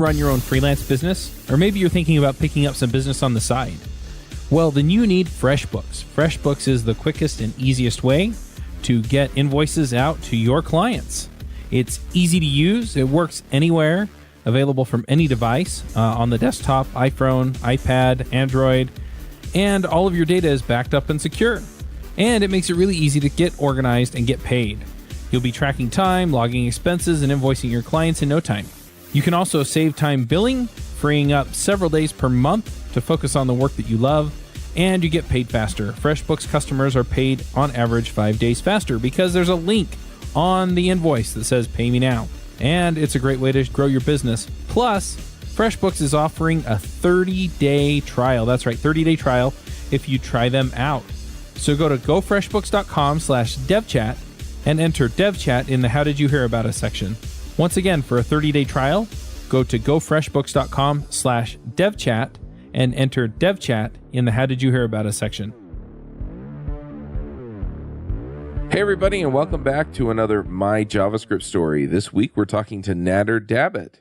run your own freelance business, or maybe you're thinking about picking up some business on the side. Well, then you need FreshBooks. FreshBooks is the quickest and easiest way to get invoices out to your clients. It's easy to use. It works anywhere, available from any device, on the desktop, iPhone, iPad, Android, and all of your data is backed up and secure. And it makes it really easy to get organized and get paid. You'll be tracking time, logging expenses, and invoicing your clients in no time. You can also save time billing, freeing up several days per month to focus on the work that you love, and you get paid faster. FreshBooks customers are paid on average 5 days faster because there's a link on the invoice that says pay me now. And it's a great way to grow your business. Plus, FreshBooks is offering a 30-day trial. That's right, 30-day trial if you try them out. So go to gofreshbooks.com/devchat and enter devchat in the How Did You Hear About Us section. Once again, for a 30-day trial, go to gofreshbooks.com/devchat and enter devchat in the How Did You Hear About Us section. Hey everybody, and welcome back to another My JavaScript Story. This week we're talking to Nader Dabit.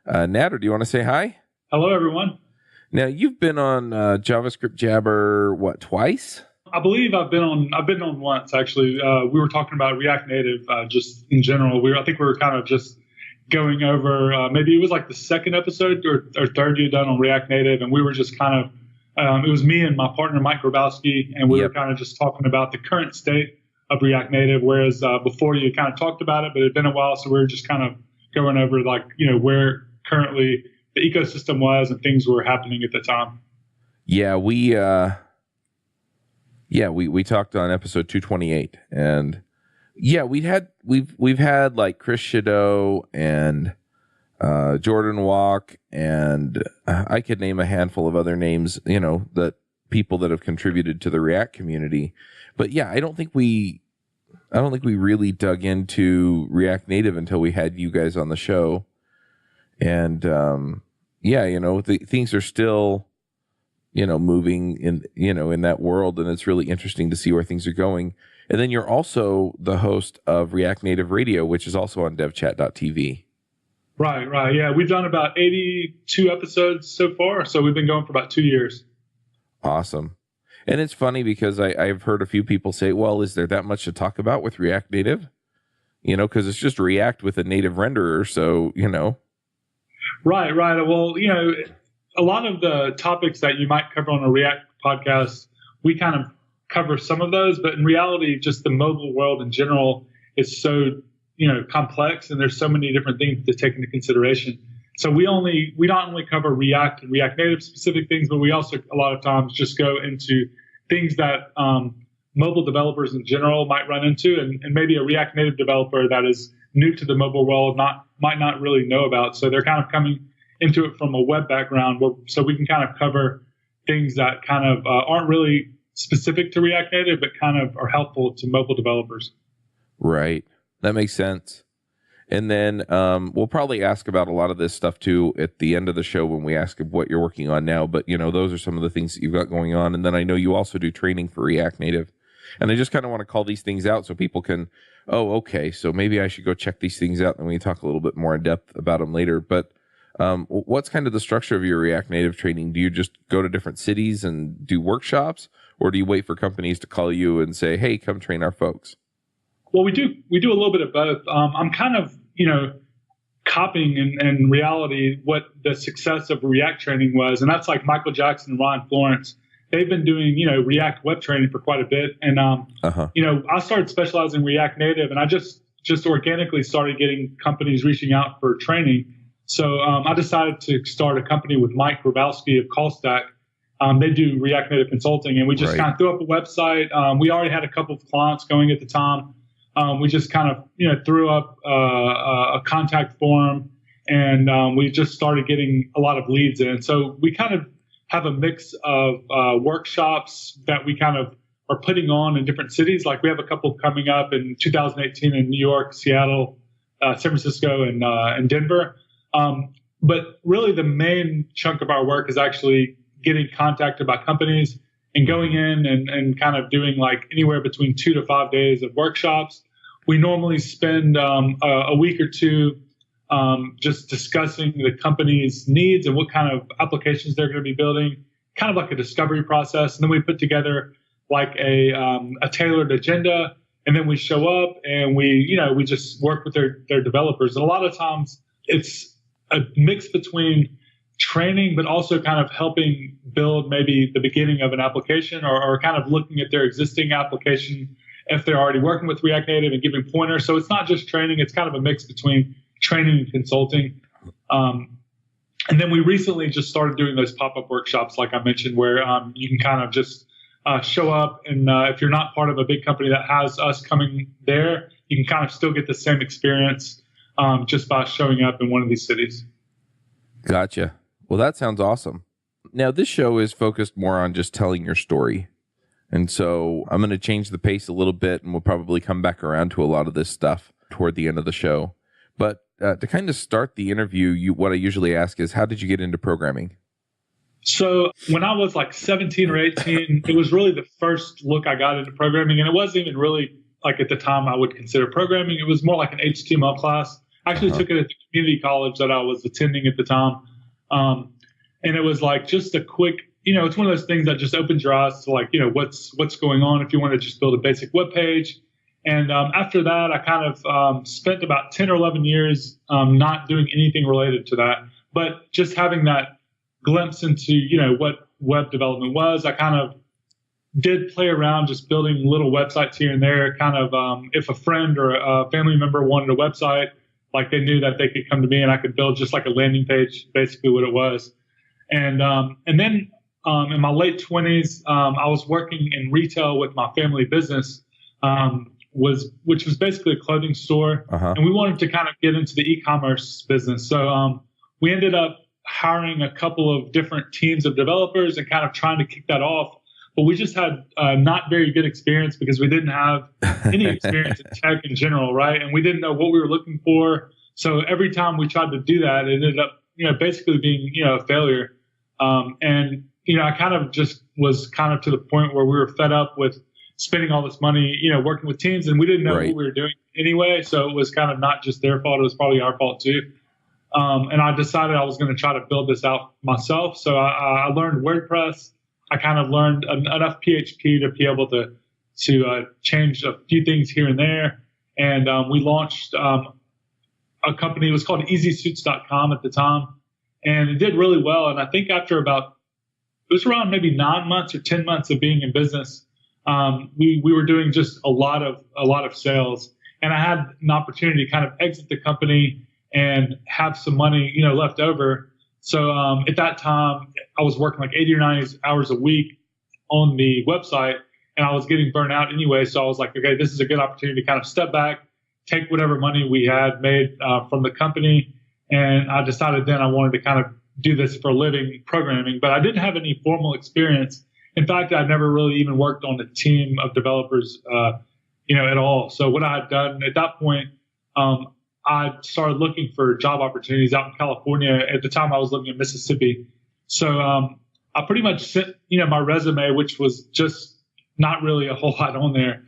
Nader, do you want to say hi? Hello everyone. Now you've been on JavaScript Jabber, twice? I believe I've been on once actually. We were talking about React Native just in general. I think we were kind of just going over, maybe it was like the second episode or third you done on React Native, and we were just kind of, it was me and my partner Mike Grabowski, and we were kind of just talking about the current state of React Native, whereas before you kind of talked about it, but it had been a while, so we were just kind of going over where currently the ecosystem was and things were happening at the time. Yeah, we talked on episode 228, and yeah, we've had like Chris Shadow and Jordan Walk, and I could name a handful of other names, that people that have contributed to the React community. But yeah, I don't think we really dug into React Native until we had you guys on the show. And things are still moving in that world, and it's really interesting to see where things are going. And then you're also the host of React Native Radio, which is also on devchat.tv. Right. Yeah, we've done about 82 episodes so far, so we've been going for about 2 years. Awesome. And it's funny because I've heard a few people say, well, is there that much to talk about with React Native? Because it's just React with a native renderer, so, Right. Well, a lot of the topics that you might cover on a React podcast, we kind of cover some of those, but in reality, just the mobile world in general is so, complex, and there's so many different things to take into consideration. So we not only cover React and React Native specific things, but we also a lot of times just go into things that mobile developers in general might run into, and maybe a React Native developer that is new to the mobile world might not really know about. So they're kind of coming into it from a web background, so we can kind of cover things that kind of aren't really specific to React Native, but kind of are helpful to mobile developers. Right. That makes sense. And then we'll probably ask about a lot of this stuff too at the end of the show when we ask what you're working on now. But, those are some of the things that you've got going on. And then I know you also do training for React Native. And I just kind of want to call these things out so people can, okay, so maybe I should go check these things out, and we can talk a little bit more in depth about them later. But what's kind of the structure of your React Native training? Do you just go to different cities and do workshops, or do you wait for companies to call you and say, hey, come train our folks? Well, we do a little bit of both. I'm kind of, copying in reality what the success of React training was. And that's like Michael Jackson and Ryan Florence. They've been doing, React web training for quite a bit. And, I started specializing in React Native, and I just organically started getting companies reaching out for training. So I decided to start a company with Mike Grabowski of CallStack. They do React Native consulting, and we just kind of threw up a website. We already had a couple of clients going at the time. We just kind of, threw up a contact form, and we just started getting a lot of leads in. So we kind of have a mix of workshops that we kind of are putting on in different cities. Like we have a couple coming up in 2018 in New York, Seattle, San Francisco, and Denver. But really the main chunk of our work is actually getting contacted by companies and going in and kind of doing like anywhere between 2 to 5 days of workshops. We normally spend a week or two just discussing the company's needs and what kind of applications they're going to be building, kind of like a discovery process. And then we put together like a tailored agenda, and then we show up and we just work with their developers. And a lot of times it's a mix between training, but also kind of helping build maybe the beginning of an application, or kind of looking at their existing application if they're already working with React Native and giving pointers. So it's not just training, it's kind of a mix between training and consulting. And then we recently just started doing those pop-up workshops, like I mentioned, where you can kind of just show up, and if you're not part of a big company that has us coming there, you can kind of still get the same experience just by showing up in one of these cities. Gotcha. Well, that sounds awesome. Now, this show is focused more on just telling your story. And so I'm going to change the pace a little bit, and we'll probably come back around to a lot of this stuff toward the end of the show. But to kind of start the interview, what I usually ask is, how did you get into programming? So when I was like 17 or 18, it was really the first look I got into programming. And it wasn't even really like at the time I would consider programming. It was more like an HTML class. I actually took it at the community college that I was attending at the time. And it was like just a quick, it's one of those things that just opens your eyes to like, what's going on if you want to just build a basic web page. And after that, I kind of spent about 10 or 11 years not doing anything related to that, but just having that glimpse into, what web development was. I kind of did play around just building little websites here and there, kind of if a friend or a family member wanted a website, like they knew that they could come to me and I could build just like a landing page, basically what it was. And then in my late 20s, I was working in retail with my family business, which was basically a clothing store. And we wanted to kind of get into the e-commerce business. So we ended up hiring a couple of different teams of developers and kind of trying to kick that off. But we just had not very good experience because we didn't have any experience in tech in general, right? And we didn't know what we were looking for. So every time we tried to do that, it ended up, basically being, a failure. And I kind of just was kind of to the point where we were fed up with spending all this money, working with teams, and we didn't know what we were doing anyway. So it was kind of not just their fault; it was probably our fault too. And I decided I was going to try to build this out myself. So I learned WordPress. I kind of learned enough PHP to be able to change a few things here and there. And we launched a company. It was called EasySuits.com at the time, and it did really well. And I think after it was around maybe 9 months or 10 months of being in business, we were doing just a lot of sales. And I had an opportunity to kind of exit the company and have some money, left over. So at that time, I was working like 80 or 90 hours a week on the website, and I was getting burnt out anyway. So I was like, okay, this is a good opportunity to kind of step back, take whatever money we had made from the company. And I decided then I wanted to kind of do this for a living, programming, but I didn't have any formal experience. In fact, I'd never really even worked on a team of developers, at all. So what I had done at that point, I started looking for job opportunities out in California. At the time, I was living in Mississippi. So I pretty much sent, my resume, which was just not really a whole lot on there,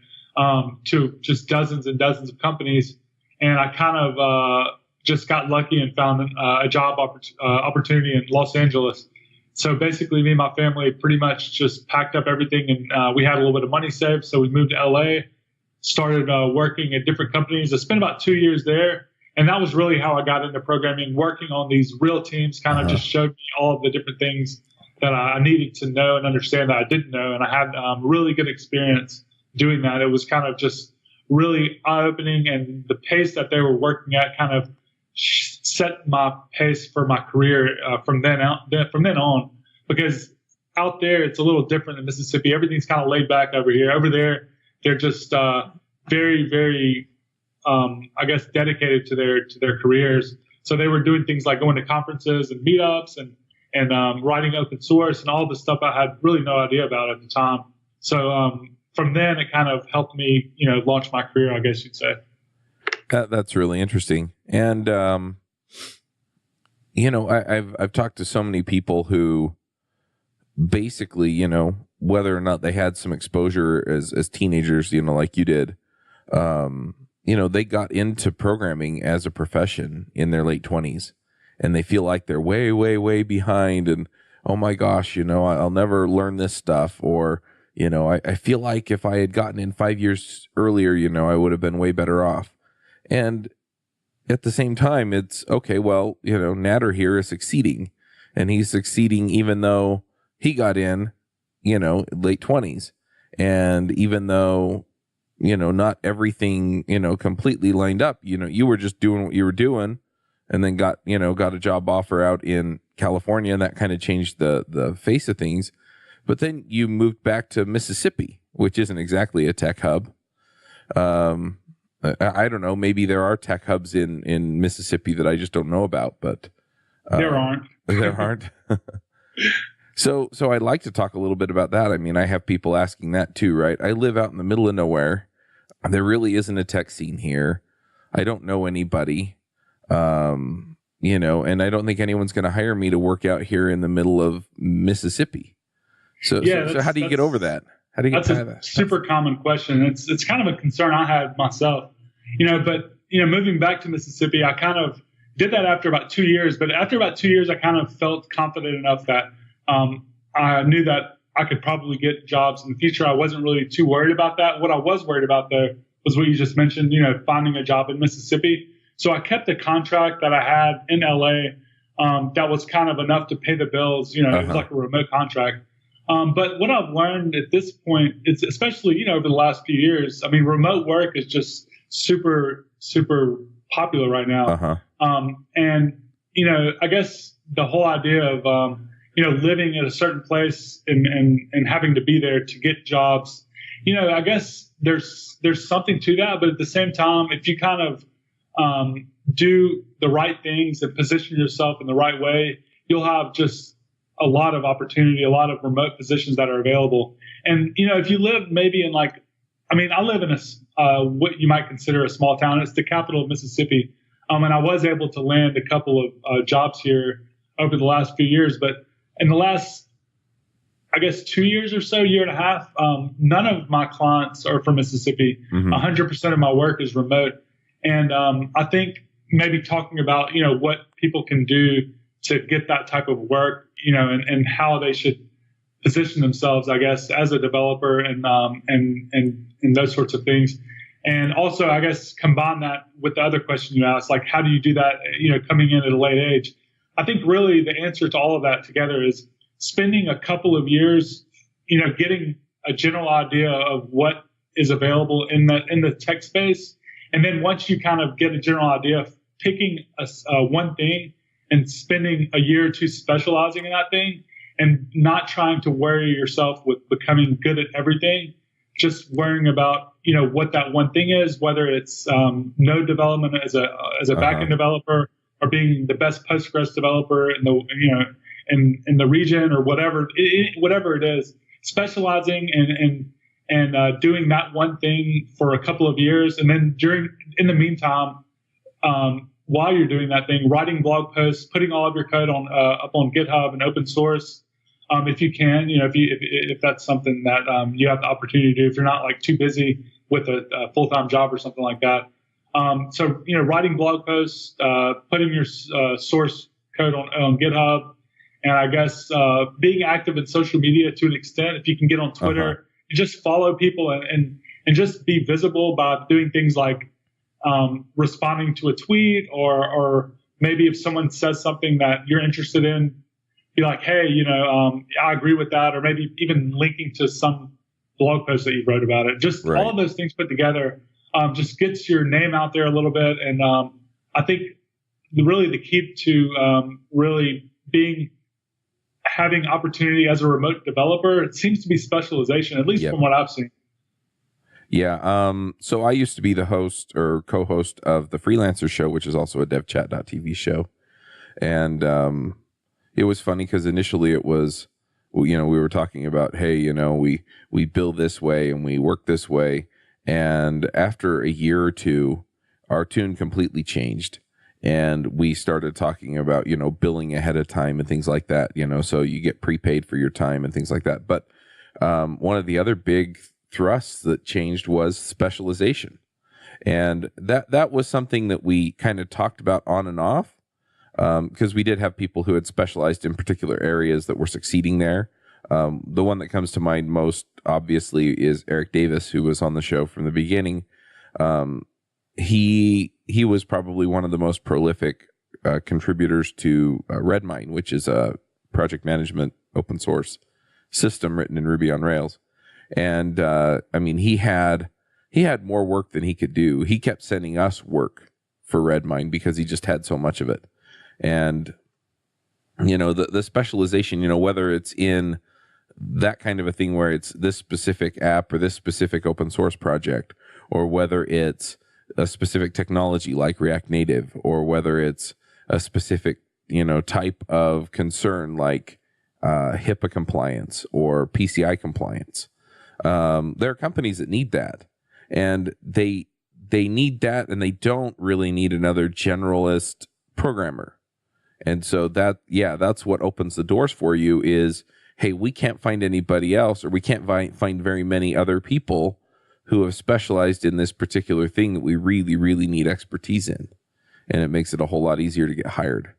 to just dozens and dozens of companies. And I kind of just got lucky and found a job opportunity in Los Angeles. So basically, me and my family pretty much just packed up everything, and we had a little bit of money saved. So we moved to LA. Started working at different companies. I spent about 2 years there, and that was really how I got into programming. Working on these real teams kind of just showed me all of the different things that I needed to know and understand that I didn't know, and I had really good experience doing that. It was kind of just really eye-opening, and the pace that they were working at kind of set my pace for my career from then on. Because out there, it's a little different in Mississippi. Everything's kind of laid back over here. Over there, they're just very, very, dedicated to their careers. So they were doing things like going to conferences and meetups and writing open source and all the stuff I had really no idea about at the time. So from then, it kind of helped me, launch my career, I guess you'd say. That's really interesting. And I've talked to so many people who basically, whether or not they had some exposure as teenagers, like you did, they got into programming as a profession in their late 20s, and they feel like they're way, way, way behind. And, oh my gosh, I'll never learn this stuff. Or, I feel like if I had gotten in 5 years earlier, I would have been way better off. And at the same time, it's okay. Well, Nader here is succeeding, and he's succeeding even though he got in, late 20s. And even though, not everything, completely lined up, you were just doing what you were doing, and then got a job offer out in California, and that kind of changed the face of things. But then you moved back to Mississippi, which isn't exactly a tech hub. I don't know. Maybe there are tech hubs in Mississippi that I just don't know about, but there aren't. There aren't. So I'd like to talk a little bit about that. I mean, I have people asking that too, right? I live out in the middle of nowhere. There really isn't a tech scene here. I don't know anybody, and I don't think anyone's going to hire me to work out here in the middle of Mississippi. So how do you get over that? How do you get that? That's a super common question. It's kind of a concern I had myself, but moving back to Mississippi, I kind of did that after about 2 years. But after about 2 years, I kind of felt confident enough that I knew that I could probably get jobs in the future. I wasn't really too worried about that. What I was worried about, though, was what you just mentioned, finding a job in Mississippi. So I kept a contract that I had in LA that was kind of enough to pay the bills. It was like a remote contract. But what I've learned at this point is, especially, over the last few years, I mean, remote work is just super, super popular right now. And, I guess the whole idea of, living at a certain place and having to be there to get jobs, I guess there's something to that. But at the same time, if you kind of do the right things and position yourself in the right way, you'll have just a lot of opportunity, a lot of remote positions that are available. And, if you live maybe in I live in what you might consider a small town. It's the capital of Mississippi. And I was able to land a couple of jobs here over the last few years. But in the last, I guess, 2 years or so, year and a half, none of my clients are from Mississippi. 100% of my work is remote. And I think maybe talking about, what people can do to get that type of work, and how they should position themselves, I guess, as a developer and those sorts of things. And also, I guess, combine that with the other question you asked, like, how do you do that, coming in at a late age? I think really the answer to all of that together is spending a couple of years, getting a general idea of what is available in the tech space. And then once you kind of get a general idea, picking one thing and spending a year or two specializing in that thing, and not trying to worry yourself with becoming good at everything, just worrying about, what that one thing is, whether it's node development as a backend developer, or being the best Postgres developer in the in the region, or whatever it is, specializing and doing that one thing for a couple of years, and then in the meantime, while you're doing that thing, writing blog posts, putting all of your code up on GitHub and open source, if you can, if that's something that you have the opportunity to do, if you're not too busy with a full-time job or something like that. So writing blog posts, putting your source code on GitHub, and I guess being active in social media to an extent. If you can get on Twitter, just follow people and just be visible by doing things like responding to a tweet, or maybe if someone says something that you're interested in, be like, hey, I agree with that, or maybe even linking to some blog post that you wrote about it. Just all of those things put together just gets your name out there a little bit. And I think the key to really having opportunity as a remote developer, it seems to be specialization, at least from what I've seen. Yeah. So I used to be the host or co-host of the Freelancer Show, which is also a devchat.tv show. And it was funny because initially it was, we were talking about, hey, we build this way and we work this way. And after a year or two, our tune completely changed. And we started talking about, billing ahead of time and things like that, so you get prepaid for your time and things like that. But one of the other big thrusts that changed was specialization. And that was something that we kind of talked about on and off, because we did have people who had specialized in particular areas that were succeeding there. The one that comes to mind most obviously is Eric Davis, who was on the show from the beginning. He was probably one of the most prolific contributors to Redmine, which is a project management open source system written in Ruby on Rails. And I mean, he had more work than he could do. He kept sending us work for Redmine because he just had so much of it. And the specialization, whether it's in that kind of a thing where it's this specific app or this specific open source project, or whether it's a specific technology like React Native, or whether it's a specific type of concern like HIPAA compliance or PCI compliance. There are companies that need that, and they need that, and they don't really need another generalist programmer. And so that's what opens the doors for you is, hey, we can't find anybody else, or we can't find very many other people who have specialized in this particular thing that we really, really need expertise in. And it makes it a whole lot easier to get hired.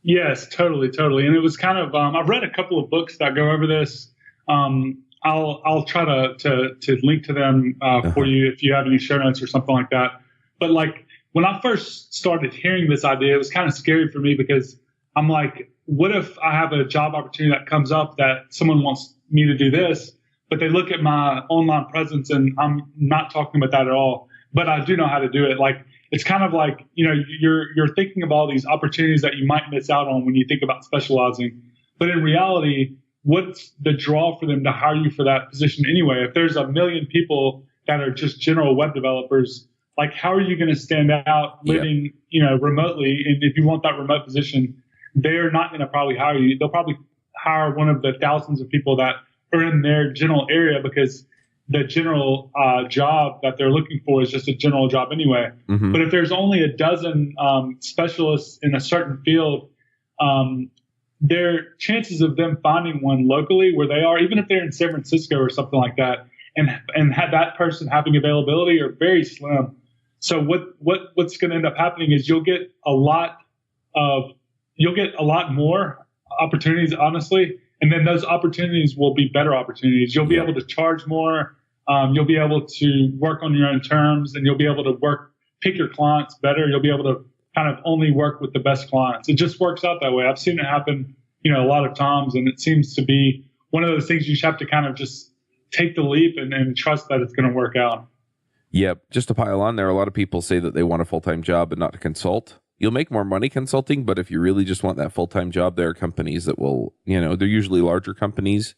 Yes, totally. And it was kind of, I've read a couple of books that go over this. I'll try to link to them for you if you have any show notes or something like that. But like when I first started hearing this idea, it was kind of scary for me because I'm like, what if I have a job opportunity that comes up that someone wants me to do this, but they look at my online presence and I'm not talking about that at all, but I do know how to do it. Like, it's kind of like, you're thinking of all these opportunities that you might miss out on when you think about specializing. But in reality, what's the draw for them to hire you for that position anyway? If there's a million people that are just general web developers, like how are you going to stand out living, remotely? And if you want that remote position, they're not going to probably hire you. They'll probably hire one of the thousands of people that are in their general area because the general job that they're looking for is just a general job anyway. Mm-hmm. But if there's only a dozen specialists in a certain field, their chances of them finding one locally where they are, even if they're in San Francisco or something like that, and have that person having availability are very slim. So what's going to end up happening is you'll get a lot more opportunities, honestly. And then those opportunities will be better opportunities. You'll be able to charge more. You'll be able to work on your own terms, and you'll be able to pick your clients better. You'll be able to kind of only work with the best clients. It just works out that way. I've seen it happen, a lot of times, and it seems to be one of those things you just have to kind of just take the leap and trust that it's going to work out. Yep. Just to pile on there, a lot of people say that they want a full-time job and not to consult. You'll make more money consulting, but if you really just want that full-time job, there are companies that will, they're usually larger companies,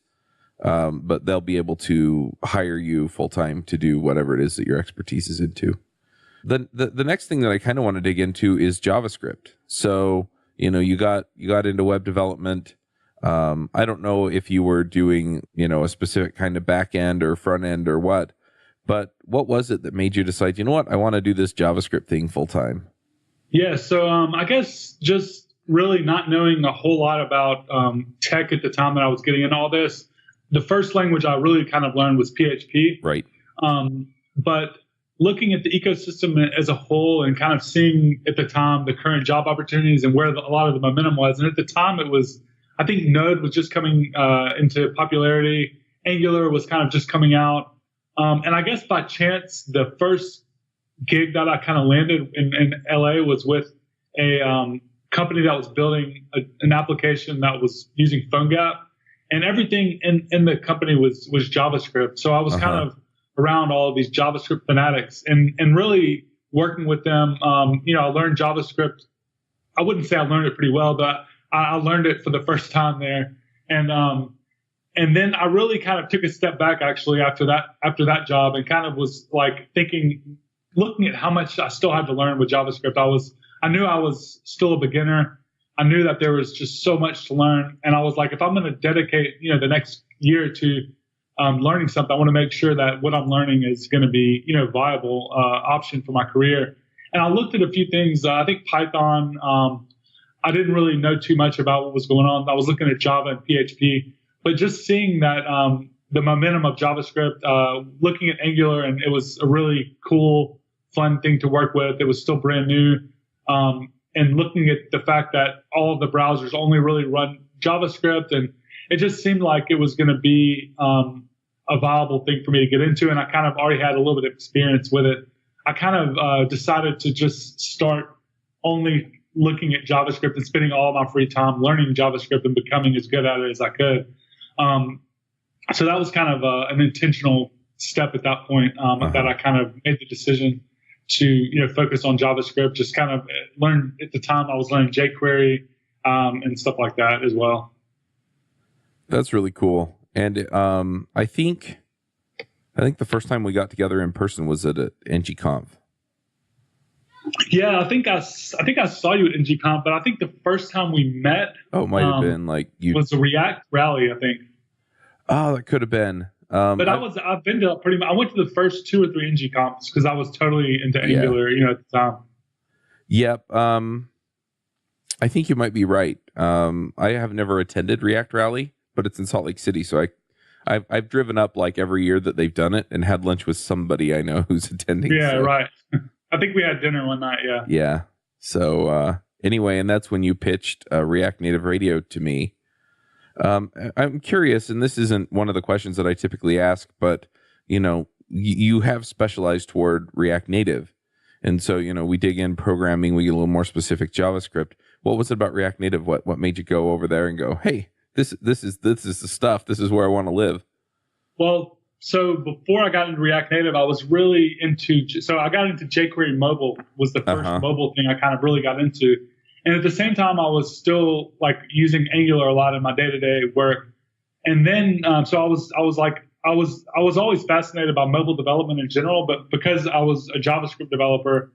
but they'll be able to hire you full-time to do whatever it is that your expertise is into. The next thing that I kind of want to dig into is JavaScript. So, you got into web development. I don't know if you were doing, a specific kind of back end or front end or what, but what was it that made you decide, I want to do this JavaScript thing full-time? Yeah, so I guess just really not knowing a whole lot about tech at the time that I was getting into all this. The first language I really kind of learned was PHP. Right. But looking at the ecosystem as a whole and kind of seeing at the time the current job opportunities and where a lot of the momentum was. And at the time it was, I think Node was just coming into popularity. Angular was kind of just coming out. And I guess by chance, the first gig that I kind of landed in LA was with a company that was building an application that was using PhoneGap, and everything in the company was JavaScript. So I was kind of around all of these JavaScript fanatics and really working with them. I learned JavaScript. I wouldn't say I learned it pretty well, but I learned it for the first time there. And then I really kind of took a step back actually after that job and kind of was like looking at how much I still had to learn with JavaScript. I knew I was still a beginner. I knew that there was just so much to learn. And I was like, if I'm going to dedicate, the next year or two learning something, I want to make sure that what I'm learning is going to be, viable option for my career. And I looked at a few things. I think Python, I didn't really know too much about what was going on. I was looking at Java and PHP, but just seeing that the momentum of JavaScript, looking at Angular, and it was a really cool fun thing to work with. It was still brand new. And looking at the fact that all of the browsers only really run JavaScript, and it just seemed like it was going to be a viable thing for me to get into. And I kind of already had a little bit of experience with it. I kind of decided to just start only looking at JavaScript and spending all my free time learning JavaScript and becoming as good at it as I could. So that was kind of an intentional step at that point, that I kind of made the decision to focus on JavaScript. Just kind of learn at the time I was learning jQuery and stuff like that as well. That's really cool. And I think the first time we got together in person was at NGConf. Yeah, I think I saw you at NGConf, but I think the first time we met, it might have been like you was the React rally, I think. Oh, that could have been. But I've been to pretty much. I went to the first 2 or 3 NGConfs because I was totally into Angular, at the time. Yep. I think you might be right. I have never attended React Rally, but it's in Salt Lake City, so I've driven up like every year that they've done it and had lunch with somebody I know who's attending. Yeah, so. Right. I think we had dinner one night. Yeah. Yeah. So anyway, and that's when you pitched React Native Radio to me. I'm curious, and this isn't one of the questions that I typically ask, but you have specialized toward React Native, and so we dig in programming, we get a little more specific JavaScript. What was it about React Native? What made you go over there and go, hey, this is the stuff. This is where I want to live. Well, so before I got into React Native, I was really I got into jQuery mobile was the first mobile thing I kind of really got into. And at the same time, I was still like using Angular a lot in my day-to-day work. And then, so I was always fascinated by mobile development in general, but because I was a JavaScript developer,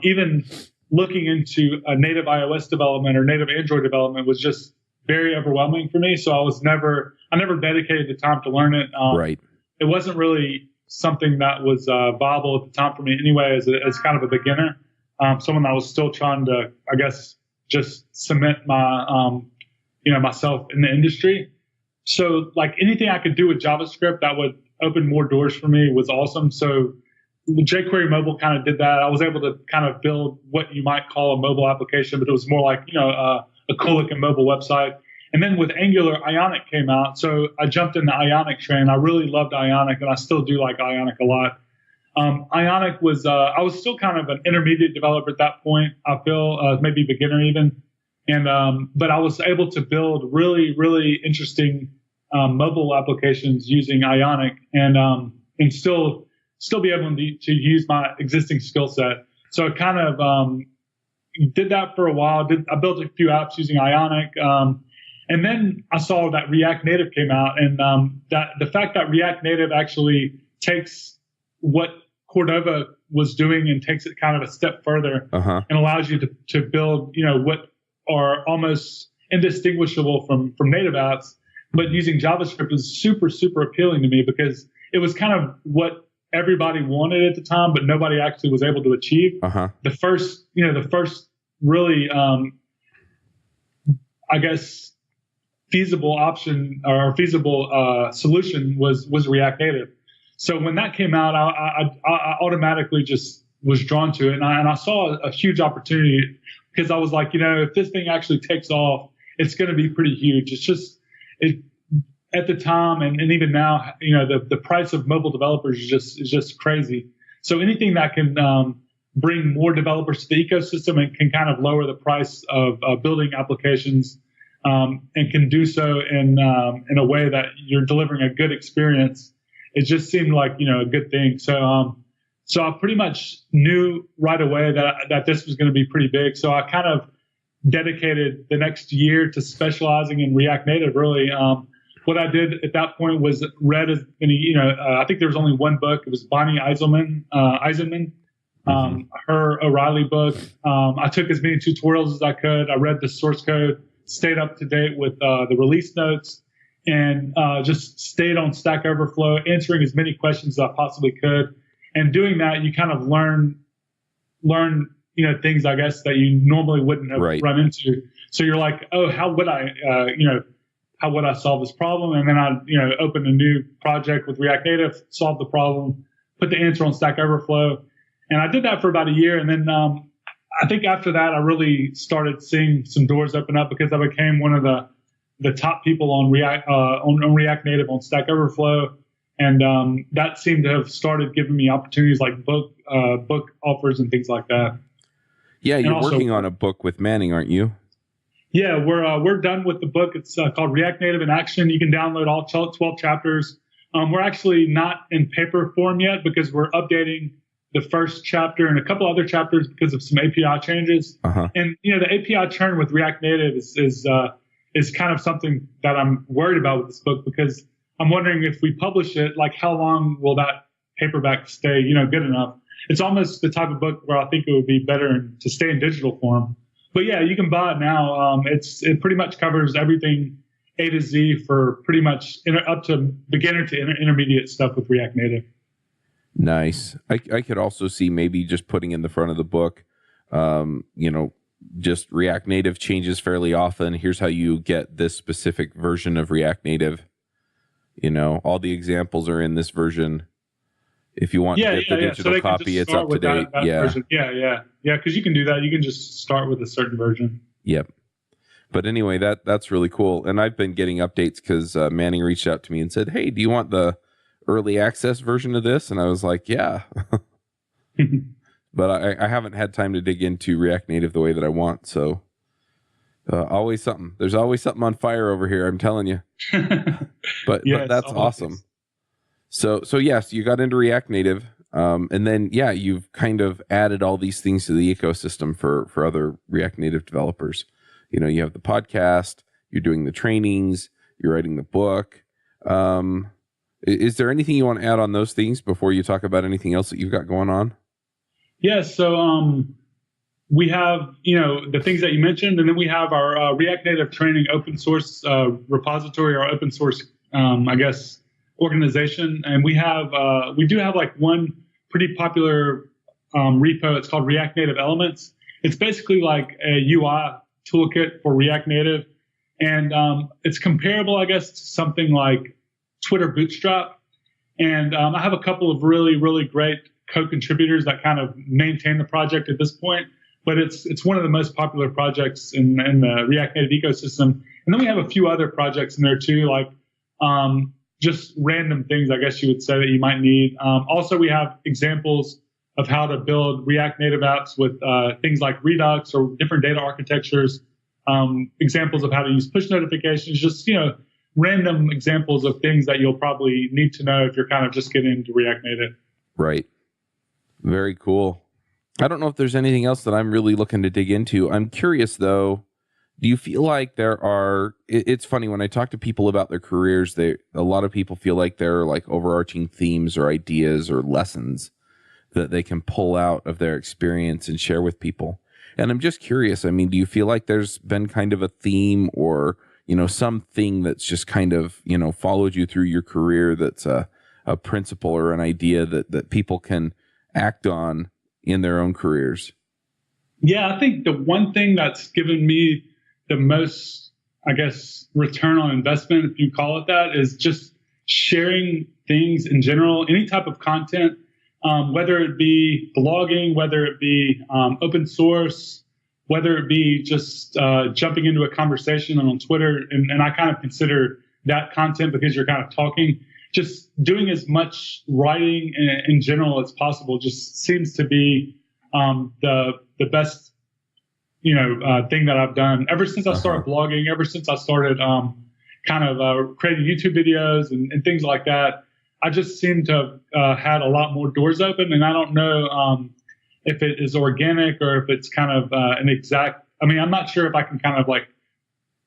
even looking into a native iOS development or native Android development was just very overwhelming for me. So I never dedicated the time to learn it. Right. It wasn't really something that was viable at the time for me anyway, as kind of a beginner. Someone that was still trying to, I guess, just cement my, myself in the industry. So like anything I could do with JavaScript that would open more doors for me was awesome. So jQuery mobile kind of did that. I was able to kind of build what you might call a mobile application, but it was more like, a cool looking mobile website. And then with Angular, Ionic came out. So I jumped in the Ionic train. I really loved Ionic, and I still do like Ionic a lot. Ionic was, I was still kind of an intermediate developer at that point. I feel maybe beginner even. And, but I was able to build really, really interesting mobile applications using Ionic and still be able to use my existing skill set. So I kind of did that for a while. I built a few apps using Ionic. And then I saw that React Native came out, and that the fact that React Native actually takes what Cordova was doing and takes it kind of a step further and allows you to build, what are almost indistinguishable from native apps, but using JavaScript is super, super appealing to me because it was kind of what everybody wanted at the time, but nobody actually was able to achieve. The first really, I guess, feasible option or feasible solution was React Native. So when that came out, I automatically just was drawn to it, and I saw a huge opportunity because I was like, if this thing actually takes off, it's going to be pretty huge. It's just at the time and even now, the price of mobile developers is just crazy. So anything that can bring more developers to the ecosystem and can kind of lower the price of building applications. And can do so in a way that you're delivering a good experience. It just seemed like a good thing. So I pretty much knew right away that this was going to be pretty big. So I kind of dedicated the next year to specializing in React Native. Really, what I did at that point was read as many. I think there was only one book. It was Bonnie Eisenman, her O'Reilly book. I took as many tutorials as I could. I read the source code. Stayed up to date with the release notes, and just stayed on Stack Overflow, answering as many questions as I possibly could. And doing that, you kind of learn things, I guess, that you normally wouldn't have run into. So you're like, oh, how would I solve this problem? And then I, open a new project with React Native, solve the problem, put the answer on Stack Overflow. And I did that for about a year. And then I think after that, I really started seeing some doors open up because I became one of the top people on React Native on Stack Overflow. And that seemed to have started giving me opportunities like book offers and things like that. Yeah, you're also, working on a book with Manning, aren't you? Yeah, we're done with the book. It's called React Native in Action. You can download all 12 chapters. We're actually not in paper form yet because we're updating the first chapter and a couple other chapters because of some API changes. And the API churn with React Native is kind of something that I'm worried about with this book, because I'm wondering if we publish it, like how long will that paperback stay, good enough? It's almost the type of book where I think it would be better to stay in digital form. But yeah, you can buy it now. It pretty much covers everything A to Z for pretty much up to beginner to intermediate stuff with React Native. Nice. I could also see maybe just putting in the front of the book, just React Native changes fairly often. Here's how you get this specific version of React Native. All the examples are in this version. If you want to get the digital copy, it's up to date. That version. Yeah. Because you can do that. You can just start with a certain version. Yep. But anyway, that's really cool. And I've been getting updates because Manning reached out to me and said, "Hey, do you want the early access version of this?" And I was like, "Yeah." But I haven't had time to dig into React Native the way that I want. So always something. There's always something on fire over here, I'm telling you. But that's awesome. So yes, you got into React Native, and then you've kind of added all these things to the ecosystem for other React Native developers. You have the podcast, you're doing the trainings, you're writing the book. Is there anything you want to add on those things before you talk about anything else that you've got going on? Yeah, so we have the things that you mentioned, and then we have our React Native training open source repository, or open source organization, and we do have like one pretty popular repo. It's called React Native Elements. It's basically like a UI toolkit for React Native, and it's comparable, I guess, to something like Twitter Bootstrap. And I have a couple of really, really great co-contributors that kind of maintain the project at this point, but it's one of the most popular projects in the React Native ecosystem. And then we have a few other projects in there too, like just random things, I guess you would say, that you might need. Also, we have examples of how to build React Native apps with things like Redux or different data architectures, examples of how to use push notifications, just, random examples of things that you'll probably need to know if you're kind of just getting into React Native. Right. Very cool. I don't know if there's anything else that I'm really looking to dig into. I'm curious, though. Do you feel like there are, it's funny, when I talk to people about their careers, a lot of people feel like there are like overarching themes or ideas or lessons that they can pull out of their experience and share with people. And I'm just curious, do you feel like there's been kind of a theme or, something that's just kind of, followed you through your career that's a principle or an idea that people can act on in their own careers? Yeah, I think the one thing that's given me the most, I guess, return on investment, if you call it that, is just sharing things in general, any type of content, whether it be blogging, whether it be open source, whether it be just jumping into a conversation on Twitter. And I kind of consider that content because you're kind of talking. Just doing as much writing in general as possible just seems to be the best thing that I've done ever since I started blogging, ever since I started creating YouTube videos and things like that. I just seem to have had a lot more doors open, and I don't know if it is organic or if it's kind of an exact. I'm not sure if I can kind of like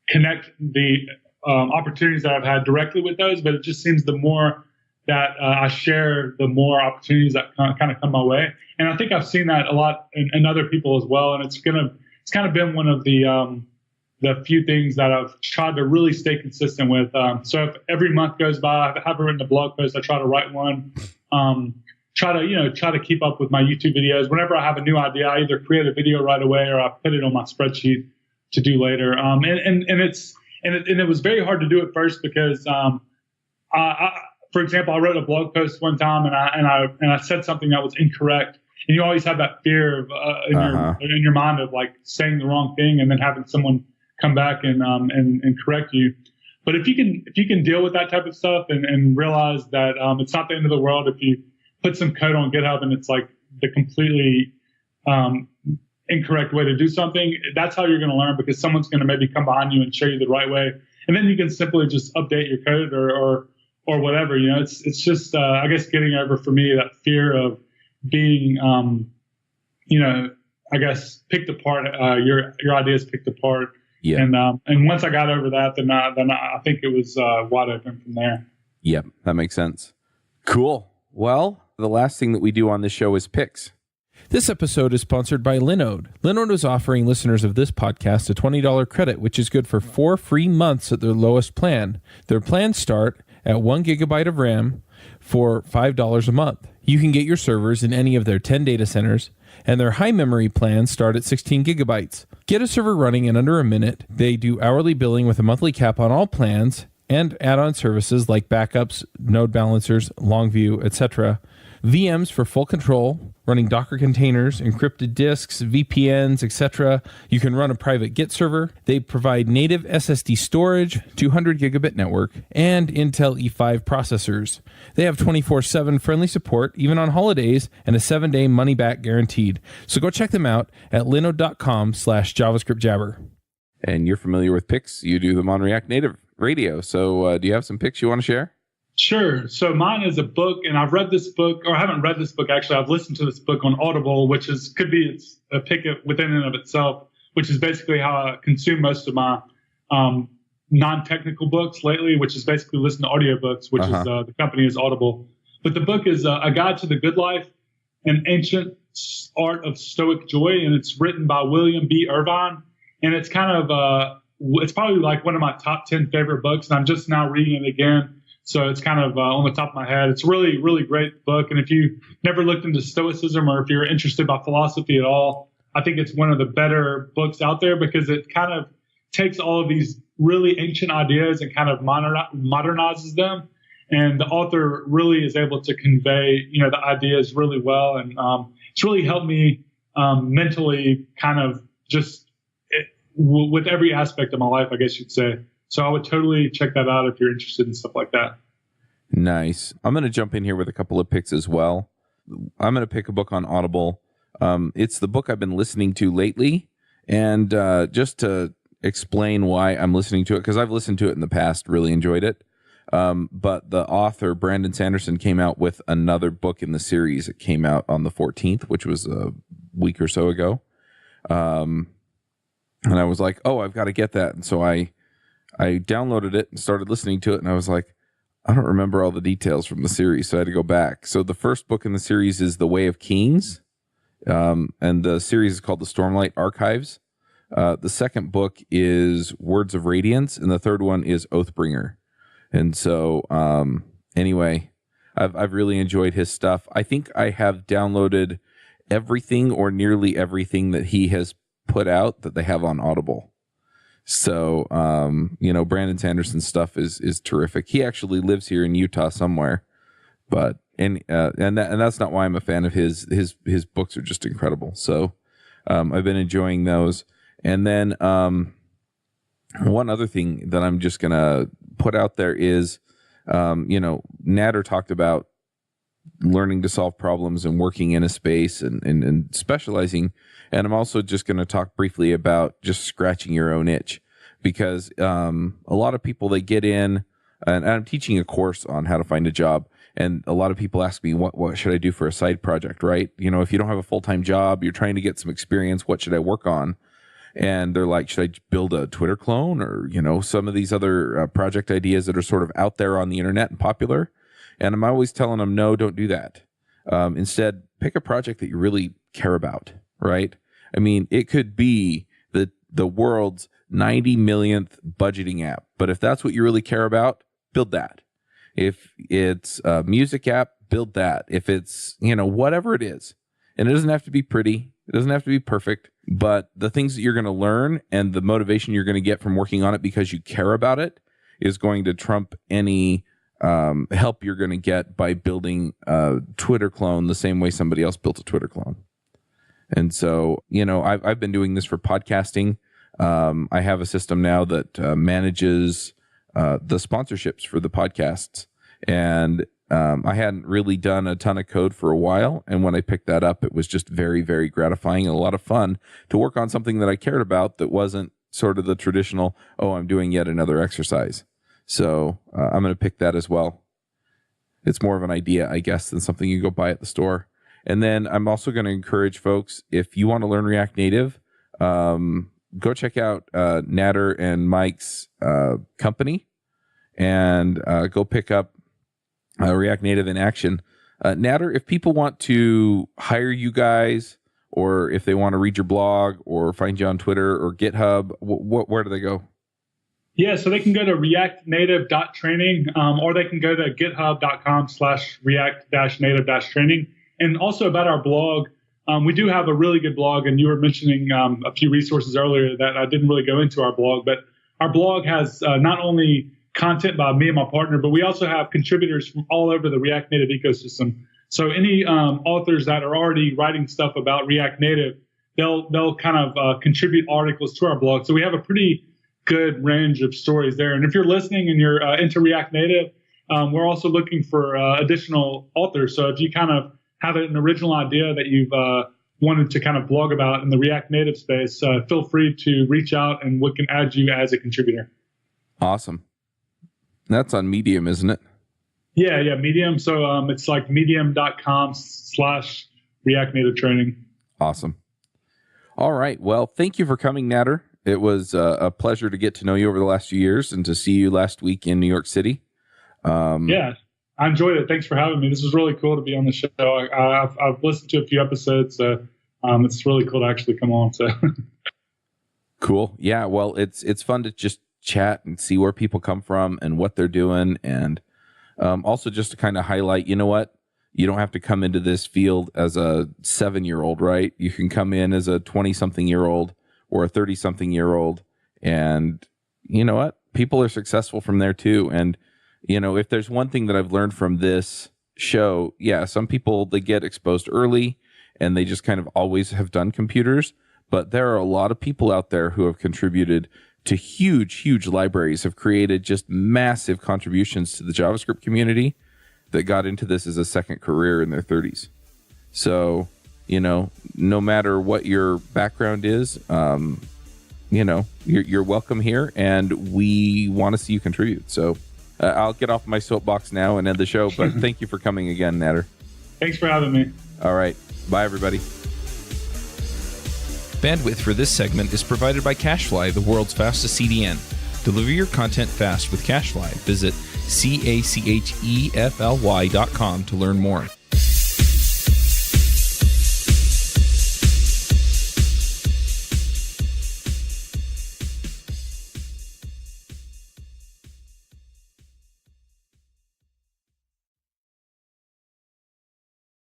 connect the opportunities that I've had directly with those, but it just seems the more that I share, the more opportunities that kind of come my way. And I think I've seen that a lot in other people as well. And it's kind of been one of the few things that I've tried to really stay consistent with. So if every month goes by, I haven't written a blog post, I try to write one. Try to keep up with my YouTube videos. Whenever I have a new idea, I either create a video right away or I put it on my spreadsheet to do later. It was very hard to do at first because, for example, I wrote a blog post one time and I said something that was incorrect, And you always have that fear of, in your mind of like saying the wrong thing and then having someone come back and correct you. But if you can deal with that type of stuff and realize that it's not the end of the world if you put some code on GitHub and it's like the completely incorrect way to do something, that's how you're going to learn, because someone's going to maybe come behind you and show you the right way, and then you can simply just update your code or whatever. It's just I guess getting over, for me, that fear of being I guess picked apart, your ideas picked apart. Yeah. And once I got over that, then I think it was wide open from there. Yep, that makes sense. Cool. Well, the last thing that we do on this show is picks. This episode is sponsored by Linode. Linode is offering listeners of this podcast a $20 credit, which is good for 4 free months at their lowest plan. Their plans start at 1 gigabyte of RAM for $5 a month. You can get your servers in any of their 10 data centers, and their high memory plans start at 16 gigabytes. Get a server running in under a minute. They do hourly billing with a monthly cap on all plans and add-on services like backups, node balancers, Longview, etc. VMs for full control, running Docker containers, encrypted disks, VPNs, etc. You can run a private Git server. They provide native SSD storage, 200 gigabit network, and Intel E5 processors. They have 24/7 friendly support, even on holidays, and a 7-day money-back guaranteed. So go check them out at linode.com/JavaScript Jabber. And you're familiar with picks. You do them on React Native Radio. So do you have some picks you want to share? Sure. So mine is a book, and I've read this book, or I haven't read this book actually. I've listened to this book on Audible, which could be a pick within and of itself, which is basically how I consume most of my non-technical books lately, which is basically listen to audiobooks, which is the company is Audible. But the book is A Guide to the Good Life, an Ancient Art of Stoic Joy, and it's written by William B. Irvine, and it's kind of it's probably like one of my top 10 favorite books, and I'm just now reading it again. So it's kind of on the top of my head. It's a really, really great book. And if you never looked into Stoicism, or if you're interested by philosophy at all, I think it's one of the better books out there, because it kind of takes all of these really ancient ideas and kind of modernizes them. And the author really is able to convey, the ideas really well. And it's really helped me mentally kind of just with every aspect of my life, I guess you'd say. So I would totally check that out if you're interested in stuff like that. Nice. I'm going to jump in here with a couple of picks as well. I'm going to pick a book on Audible. It's the book I've been listening to lately. And just to explain why I'm listening to it, because I've listened to it in the past, really enjoyed it. But the author, Brandon Sanderson, came out with another book in the series. It came out on the 14th, which was a week or so ago. And I was like, oh, I've got to get that. And so I downloaded it and started listening to it, and I was like, I don't remember all the details from the series, so I had to go back. So the first book in the series is The Way of Kings, and the series is called The Stormlight Archives. The second book is Words of Radiance, and the third one is Oathbringer. And so, anyway, I've really enjoyed his stuff. I think I have downloaded everything or nearly everything that he has put out that they have on Audible. So, Brandon Sanderson's stuff is terrific. He actually lives here in Utah somewhere, but and that's not why I'm a fan of his. His books are just incredible. So, I've been enjoying those. And then, one other thing that I'm just gonna put out there is, Nader talked about learning to solve problems and working in a space and specializing. And I'm also just going to talk briefly about just scratching your own itch, because a lot of people, they get in, and I'm teaching a course on how to find a job. And a lot of people ask me, what should I do for a side project, right? If you don't have a full-time job, you're trying to get some experience, what should I work on? And they're like, should I build a Twitter clone, or, some of these other project ideas that are sort of out there on the internet and popular? And I'm always telling them, no, don't do that. Instead, pick a project that you really care about, right? I mean, it could be the world's 90 millionth budgeting app, but if that's what you really care about, build that. If it's a music app, build that. If it's, whatever it is, and it doesn't have to be pretty, it doesn't have to be perfect, but the things that you're going to learn and the motivation you're going to get from working on it because you care about it is going to trump any help you're going to get by building a Twitter clone the same way somebody else built a Twitter clone. And so, I've been doing this for podcasting. I have a system now that manages the sponsorships for the podcasts. And I hadn't really done a ton of code for a while. And when I picked that up, it was just very, very gratifying and a lot of fun to work on something that I cared about that wasn't sort of the traditional, I'm doing yet another exercise. So I'm going to pick that as well. It's more of an idea, I guess, than something you go buy at the store. And then I'm also going to encourage folks, if you want to learn React Native, go check out Nader and Mike's company and go pick up React Native in action. Nader, if people want to hire you guys, or if they want to read your blog or find you on Twitter or GitHub, where do they go? Yeah, so they can go to reactnative.training, or they can go to github.com/react-native-training. And also about our blog, we do have a really good blog, and you were mentioning a few resources earlier that I didn't really go into our blog, but our blog has not only content by me and my partner, but we also have contributors from all over the React Native ecosystem. So any authors that are already writing stuff about React Native, they'll kind of contribute articles to our blog. So we have a pretty good range of stories there. And if you're listening and you're into React Native, we're also looking for additional authors. So if you kind of have an original idea that you've wanted to kind of blog about in the React Native space, feel free to reach out and we can add you as a contributor. Awesome. That's on Medium, isn't it? Yeah, Medium. So it's like medium.com/React Native training. Awesome. All right. Well, thank you for coming, Nader. It was a pleasure to get to know you over the last few years and to see you last week in New York City. Yeah, I enjoyed it. Thanks for having me. This was really cool to be on the show. I've listened to a few episodes. It's really cool to actually come on. So cool. Yeah. Well, it's fun to just chat and see where people come from and what they're doing. And also just to kind of highlight, you know what? You don't have to come into this field as a 7-year-old, right? You can come in as a 20-something-year-old or a 30-something-year-old. And you know what? People are successful from there too. And, if there's one thing that I've learned from this show, some people, they get exposed early and they just kind of always have done computers. But there are a lot of people out there who have contributed to huge, huge libraries, have created just massive contributions to the JavaScript community that got into this as a second career in their 30s. So, no matter what your background is, you're welcome here, and we want to see you contribute. So I'll get off my soapbox now and end the show, but thank you for coming again, Nader. Thanks for having me. All right. Bye, everybody. Bandwidth for this segment is provided by CacheFly, the world's fastest CDN. Deliver your content fast with CacheFly. Visit CACHEFLY.com to learn more.